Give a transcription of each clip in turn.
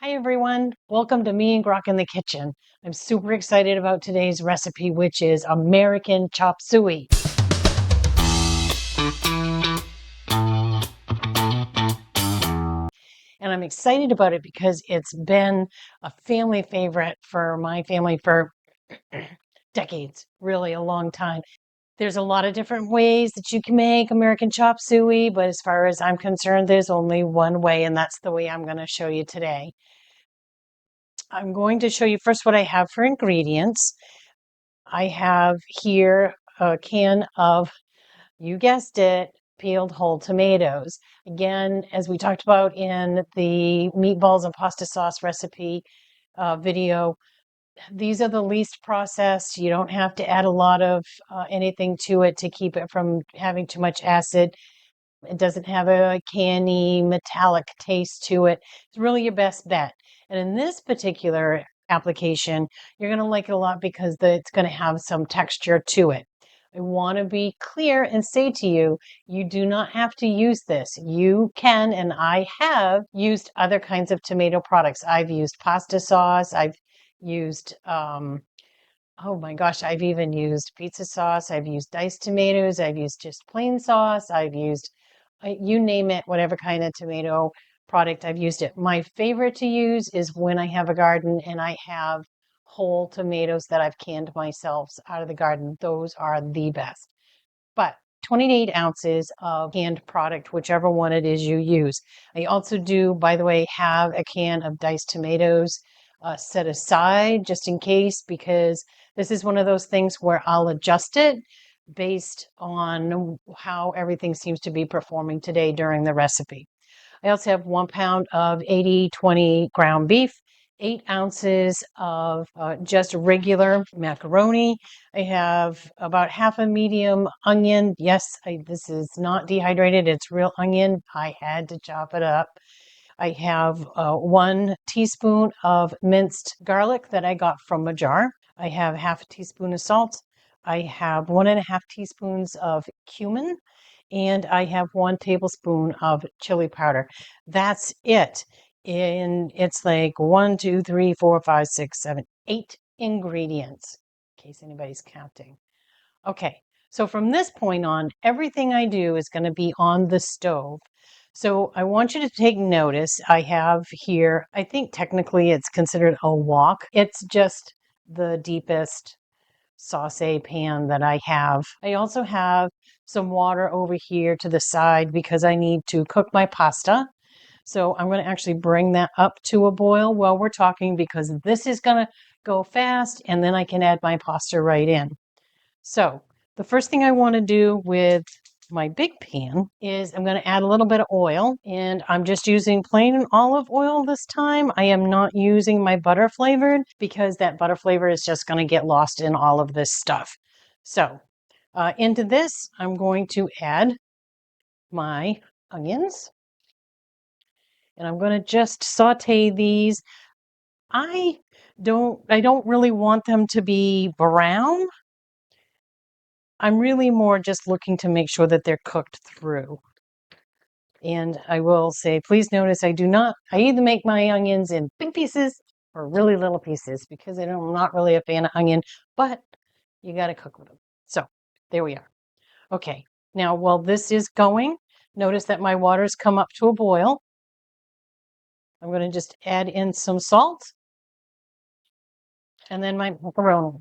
Hi everyone, welcome to Me and Grok in the Kitchen. I'm super excited about today's recipe, which is American Chop Suey. And I'm excited about it because it's been a family favorite for my family for decades, really a long time. There's a lot of different ways that you can make American Chop Suey, but as far as I'm concerned, there's only one way, and that's the way I'm going to show you today. I'm going to show you first what I have for ingredients. I have here a can of, you guessed it, peeled whole tomatoes. Again, as we talked about in the meatballs and pasta sauce recipe video, these are the least processed. You don't have to add a lot of anything to it to keep it from having too much acid. It doesn't have a canny metallic taste to it. It's really your best bet. And in this particular application, you're going to like it a lot because it's going to have some texture to it. I want to be clear and say to you, you do not have to use this. You can, and I have used other kinds of tomato products. I've used pasta sauce. I've used, oh my gosh, I've even used pizza sauce. I've used diced tomatoes. I've used just plain sauce. I've used you name it, whatever kind of tomato product, I've used it. My favorite to use is when I have a garden and I have whole tomatoes that I've canned myself out of the garden. Those are the best. But 28 ounces of canned product, whichever one it is you use. I also do, by the way, have a can of diced tomatoes set aside just in case, because this is one of those things where I'll adjust it based on how everything seems to be performing today during the recipe. I also have 1 pound of 80/20 ground beef, 8 ounces of just regular macaroni. I have about half a medium onion. Yes, this is not dehydrated, it's real onion. I had to chop it up. I have 1 teaspoon of minced garlic that I got from a jar. I have half a teaspoon of salt. I have 1.5 teaspoons of cumin, and I have 1 tablespoon of chili powder. That's it. And it's like 1, 2, 3, 4, 5, 6, 7, 8 ingredients, in case anybody's counting. Okay, so from this point on, everything I do is going to be on the stove. So I want you to take notice. I have here, I think technically it's considered a wok. It's just the deepest sauce pan that I have. I also have some water over here to the side because I need to cook my pasta. So I'm going to actually bring that up to a boil while we're talking because this is going to go fast and then I can add my pasta right in. So the first thing I want to do with my big pan is I'm going to add a little bit of oil, and I'm just using plain olive oil this time. I am not using my butter flavored because that butter flavor is just going to get lost in all of this stuff. So into this, I'm going to add my onions, and I'm going to just saute these. I don't really want them to be brown. I'm really more just looking to make sure that they're cooked through. And I will say, please notice I either make my onions in big pieces or really little pieces because I'm not really a fan of onion, but you got to cook with them. So there we are. Okay, now while this is going, notice that my water's come up to a boil. I'm going to just add in some salt and then my macaroni.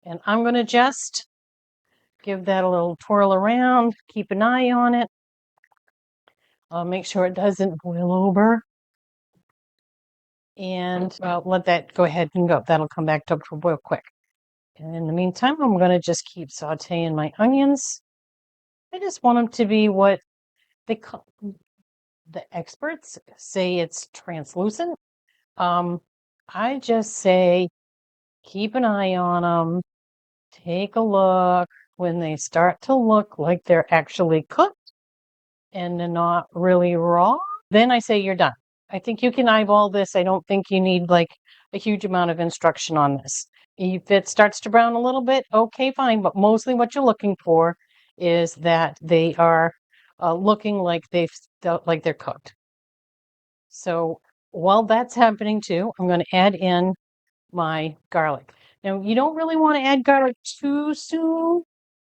And I'm going to just give that a little twirl around, keep an eye on it. Make sure it doesn't boil over. And let that go ahead and go. That'll come back to a boil quick. And in the meantime, I'm going to just keep sauteing my onions. I just want them to be what they call, the experts say it's translucent. I just say keep an eye on them, take a look. When they start to look like they're actually cooked and they're not really raw, then I say you're done. I think you can eyeball this. I don't think you need like a huge amount of instruction on this. If it starts to brown a little bit, okay, fine. But mostly what you're looking for is that they are looking like they're cooked. So while that's happening too, I'm going to add in my garlic. Now, you don't really want to add garlic too soon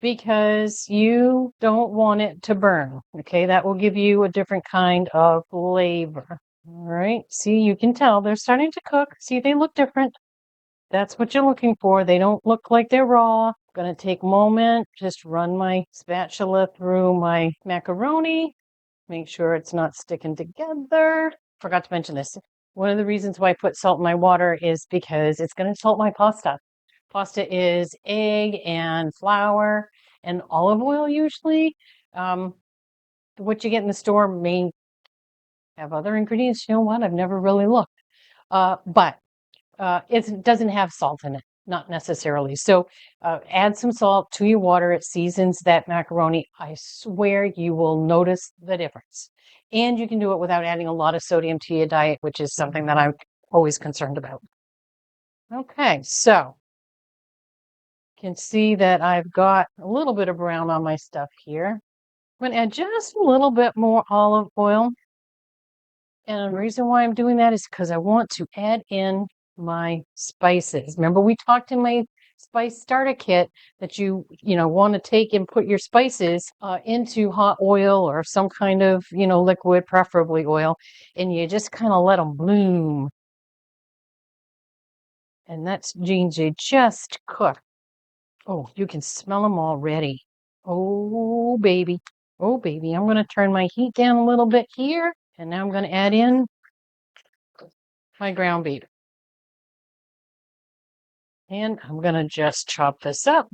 because you don't want it to burn. Okay, that will give you a different kind of flavor. All right, see, you can tell they're starting to cook. See, they look different. That's what you're looking for. They don't look like they're raw. I'm going to take a moment, just run my spatula through my macaroni, make sure it's not sticking together. Forgot to mention this. One of the reasons why I put salt in my water is because it's going to salt my pasta. Pasta is egg and flour and olive oil usually. What you get in the store may have other ingredients. You know what? I've never really looked. But it doesn't have salt in it, not necessarily. So add some salt to your water. It seasons that macaroni. I swear you will notice the difference. And you can do it without adding a lot of sodium to your diet, which is something that I'm always concerned about. Okay, so you can see that I've got a little bit of brown on my stuff here. I'm going to add just a little bit more olive oil. And the reason why I'm doing that is because I want to add in my spices. Remember, we talked in my spice starter kit that you want to take and put your spices into hot oil or some kind of liquid, preferably oil, and you just kind of let them bloom. And that's beans you just cook. Oh, you can smell them already. Oh baby, oh baby. I'm going to turn my heat down a little bit here, and now I'm going to add in my ground beef. And I'm going to just chop this up.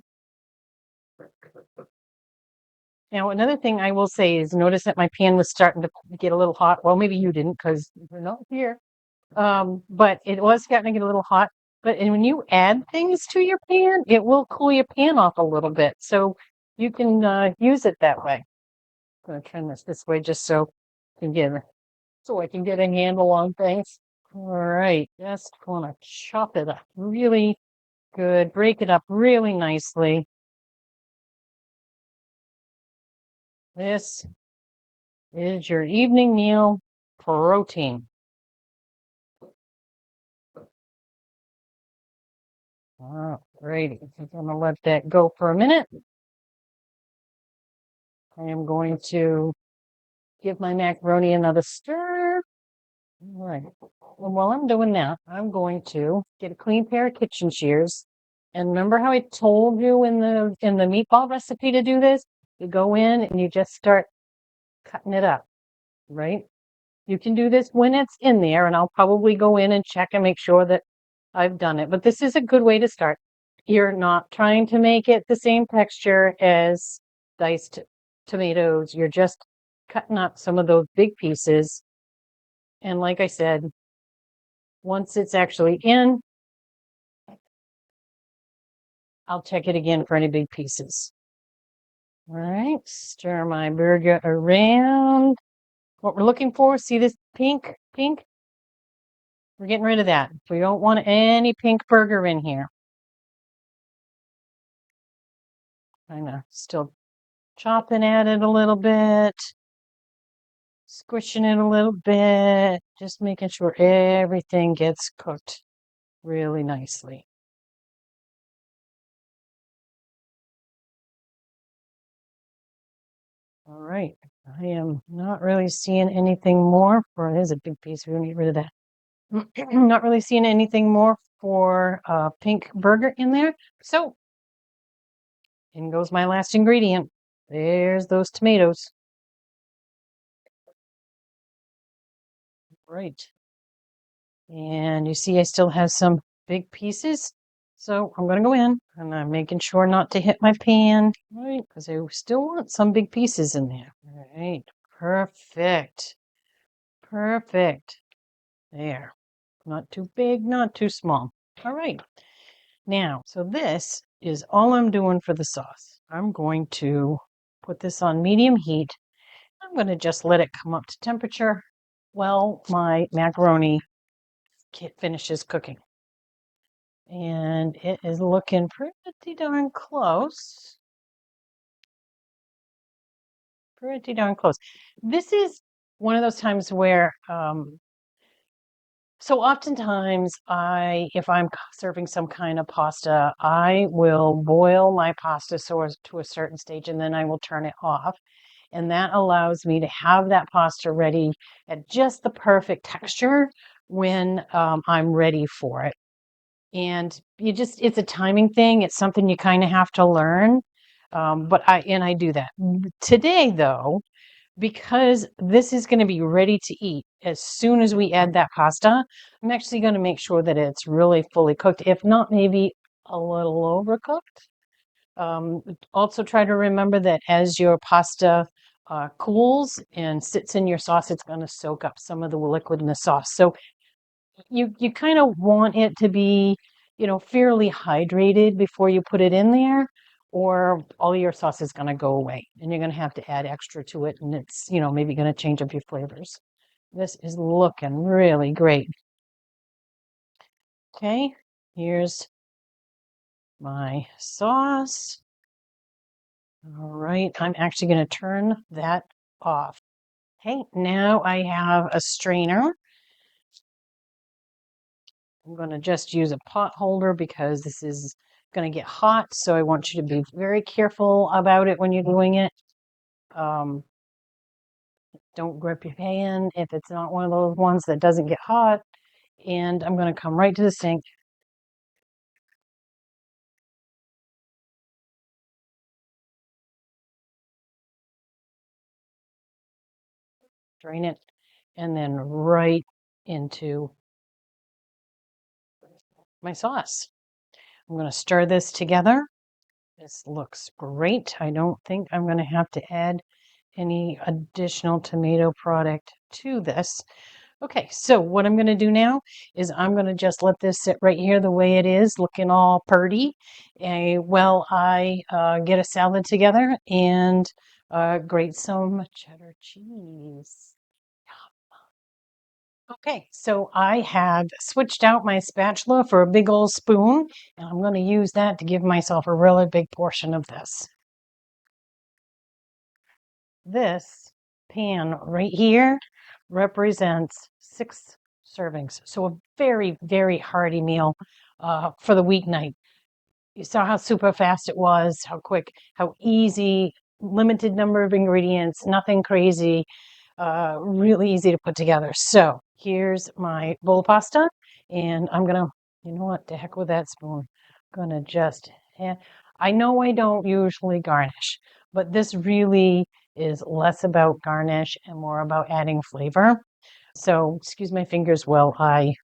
Now, another thing I will say is notice that my pan was starting to get a little hot. Well, maybe you didn't because you're not here. But it was starting to get a little hot. But when you add things to your pan, it will cool your pan off a little bit. So you can use it that way. I'm going to turn this way just so I can get a handle on things. All right, just want to chop it up really good, break it up really nicely. This is your evening meal protein. All righty, I'm going to let that go for a minute. I am going to give my macaroni another stir. All right. Well, while I'm doing that, I'm going to get a clean pair of kitchen shears. And remember how I told you in the meatball recipe to do this? You go in and you just start cutting it up, right? You can do this when it's in there, and I'll probably go in and check and make sure that I've done it. But this is a good way to start. You're not trying to make it the same texture as diced tomatoes. You're just cutting up some of those big pieces. And like I said, once it's actually in, I'll check it again for any big pieces. All right, stir my burger around. What we're looking for, see this pink? We're getting rid of that. We don't want any pink burger in here. Kind of still chopping at it a little bit, squishing it a little bit, just making sure everything gets cooked really nicely. All right, I am not really seeing anything more for, there's a big piece, we're gonna get rid of that. Not really seeing anything more for pink burger in there. So in goes my last ingredient. There's those tomatoes. Right. And you see I still have some big pieces. So I'm going to go in and I'm making sure not to hit my pan, right? Because I still want some big pieces in there. All right. Perfect. Perfect. There. Not too big, not too small. All right. Now, so this is all I'm doing for the sauce. I'm going to put this on medium heat. I'm going to just let it come up to temperature while my macaroni finishes cooking. And it is looking pretty darn close. Pretty darn close. This is one of those times where So oftentimes if I'm serving some kind of pasta, I will boil my pasta sauce to a certain stage and then I will turn it off. And that allows me to have that pasta ready at just the perfect texture when I'm ready for it. And it's a timing thing. It's something you kind of have to learn. I do that. Today, though, because this is going to be ready to eat as soon as we add that pasta, I'm actually going to make sure that it's really fully cooked, if not maybe a little overcooked. Also try to remember that as your pasta cools and sits in your sauce, it's going to soak up some of the liquid in the sauce. So you kind of want it to be, fairly hydrated before you put it in there, or all your sauce is going to go away and you're going to have to add extra to it, and it's, maybe going to change up your flavors. This is looking really great. Okay, here's my sauce. All right, I'm actually going to turn that off. Okay, now I have a strainer. I'm going to just use a pot holder because this is going to get hot, so I want you to be very careful about it when you're doing it. Don't grip your pan if it's not one of those ones that doesn't get hot. And I'm going to come right to the sink. Drain it, and then right into my sauce. I'm going to stir this together. This looks great. I don't think I'm going to have to add any additional tomato product to this. Okay, so what I'm going to do now is I'm going to just let this sit right here the way it is, looking all purty, while I get a salad together and grate some cheddar cheese. Okay, so I have switched out my spatula for a big old spoon, and I'm going to use that to give myself a really big portion of this. This pan right here represents 6 servings. So a very, very hearty meal for the weeknight. You saw how super fast it was, how quick, how easy, limited number of ingredients, nothing crazy, really easy to put together. So here's my bowl of pasta, and I'm gonna, you know what, to heck with that spoon. I'm gonna just, I know I don't usually garnish, but this really is less about garnish and more about adding flavor. So excuse my fingers while I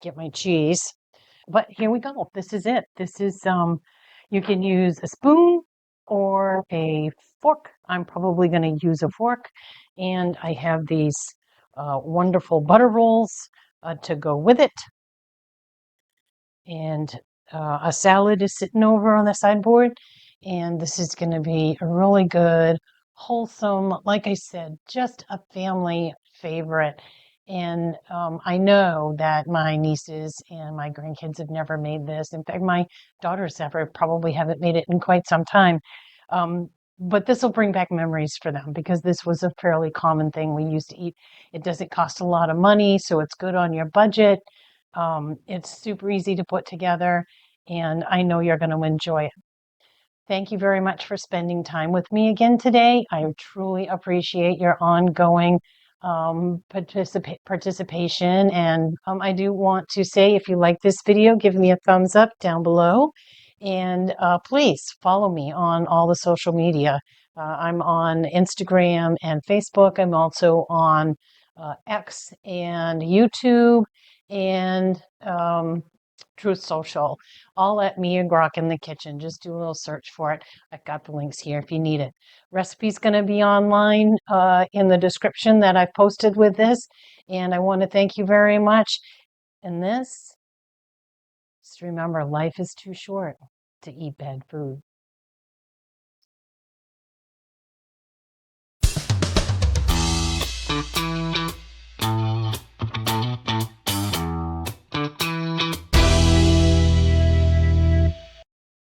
get my cheese. But here we go. This is it. This is you can use a spoon or a fork. I'm probably going to use a fork. And I have these wonderful butter rolls to go with it. And a salad is sitting over on the sideboard. And this is going to be a really good, wholesome, like I said, just a family favorite. And I know that my nieces and my grandkids have never made this. In fact, my daughters probably haven't made it in quite some time. But this will bring back memories for them because this was a fairly common thing we used to eat. It doesn't cost a lot of money, so it's good on your budget. It's super easy to put together, and I know you're going to enjoy it. Thank you very much for spending time with me again today. I truly appreciate your ongoing participation. And I do want to say, if you like this video, give me a thumbs up down below. And please follow me on all the social media. I'm on Instagram and Facebook. I'm also on X and YouTube and Truth Social, all at Mia Grok in the kitchen. Just do a little search for it. I've got the links here if you need it. Recipe's going to be online in the description that I've posted with this. And I want to thank you very much. And this, just remember, life is too short to eat bad food.